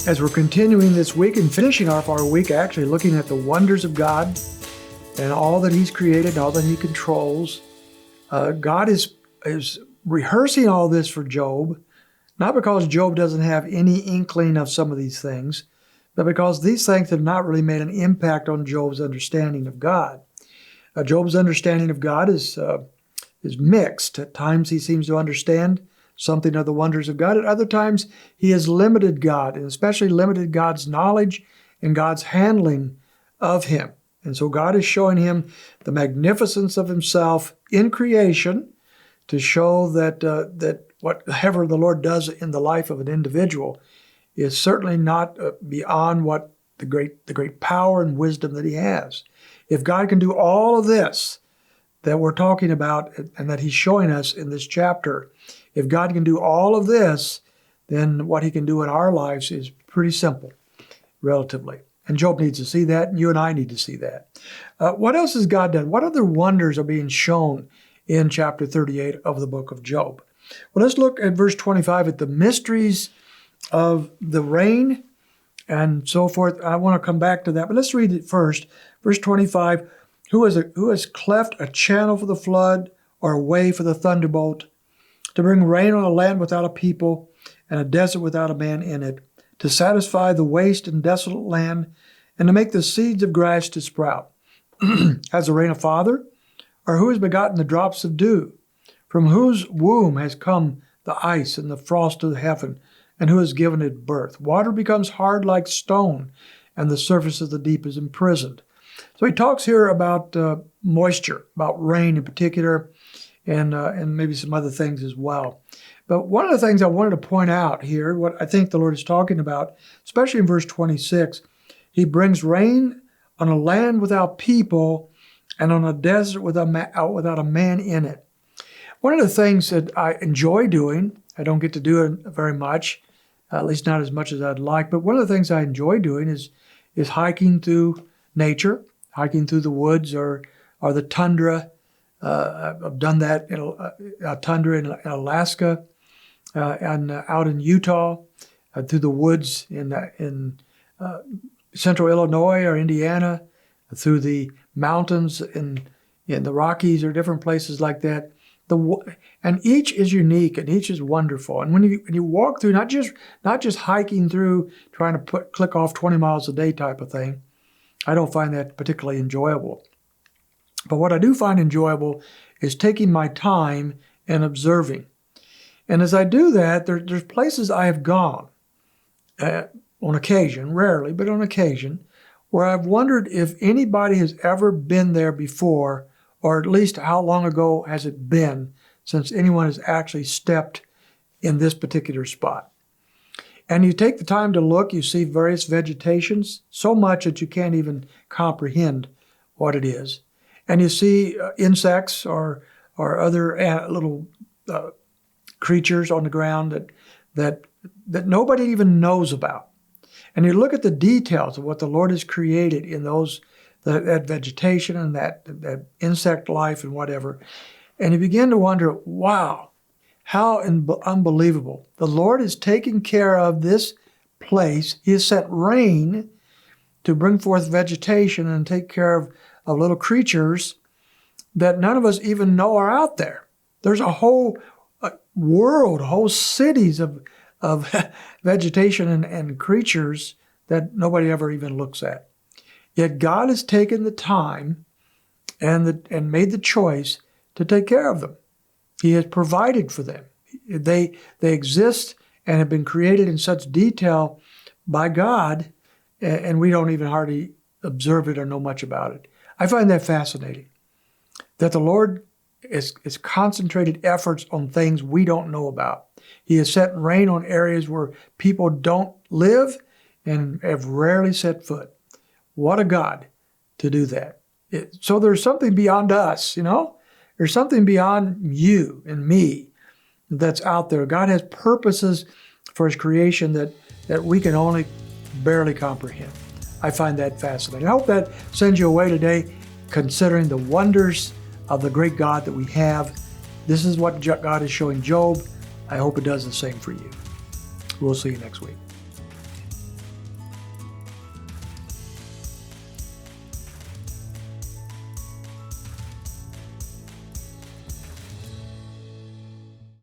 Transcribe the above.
As we're continuing this week and finishing off our week, actually looking at the wonders of God and all that He's created, all that He controls, God is rehearsing all this for Job, not because Job doesn't have any inkling of some of these things, but because these things have not really made an impact on Job's understanding of God. Job's understanding of God is mixed. At times he seems to understand something of the wonders of God. At other times he has limited God, and especially limited God's knowledge and God's handling of him. And so God is showing him the magnificence of himself in creation to show that whatever the Lord does in the life of an individual is certainly not beyond what the great power and wisdom that He has. If God can do all of this that we're talking about and that He's showing us in this chapter, if God can do all of this, then what He can do in our lives is pretty simple, relatively. And Job needs to see that, and you and I need to see that. What else has God done? What other wonders are being shown in chapter 38 of the book of Job? Well, let's look at verse 25 at the mysteries of the rain and so forth. I want to come back to that, but let's read it first. Verse 25, who has cleft a channel for the flood or a way for the thunderbolt, to bring rain on a land without a people and a desert without a man in it, to satisfy the waste and desolate land, and to make the seeds of grass to sprout. Has the rain a father? Or who has begotten the drops of dew? From whose womb has come the ice and the frost of the heaven, and who has given it birth? Water becomes hard like stone, and the surface of the deep is imprisoned. So he talks here about moisture, about rain in particular, and maybe some other things as well. But one of the things I wanted to point out here, what I think the Lord is talking about, especially in verse 26, He brings rain on a land without people and on a desert without a man in it. One of the things that I enjoy doing, I don't get to do it very much, at least not as much as I'd like, but one of the things I enjoy doing is hiking through nature, hiking through the woods or the tundra. I've done that in a tundra in Alaska, and out in Utah, through the woods in central Illinois or Indiana, through the mountains in the Rockies or different places like that. And each is unique and each is wonderful. And when you walk through, not just hiking through, trying to click off 20 miles a day type of thing, I don't find that particularly enjoyable. But what I do find enjoyable is taking my time and observing. And as I do that, there's places I have gone on occasion, rarely, but on occasion, where I've wondered if anybody has ever been there before, or at least how long ago has it been since anyone has actually stepped in this particular spot. And you take the time to look, you see various vegetations, so much that you can't even comprehend what it is. And you see insects or other little creatures on the ground that nobody even knows about. And you look at the details of what the Lord has created in that vegetation and that insect life and whatever, and you begin to wonder, wow, how unbelievable. The Lord is taking care of this place. He has sent rain to bring forth vegetation and take care of little creatures that none of us even know are out there. There's a whole world, whole cities of vegetation and creatures that nobody ever even looks at. Yet God has taken the time and made the choice to take care of them. He has provided for them. They exist and have been created in such detail by God, and we don't even hardly observe it or know much about it. I find that fascinating, that the Lord has concentrated efforts on things we don't know about. He has set rain on areas where people don't live and have rarely set foot. What a God to do that. So there's something beyond us, There's something beyond you and me that's out there. God has purposes for His creation that we can only barely comprehend. I find that fascinating. I hope that sends you away today considering the wonders of the great God that we have. This is what God is showing Job. I hope it does the same for you. We'll see you next week.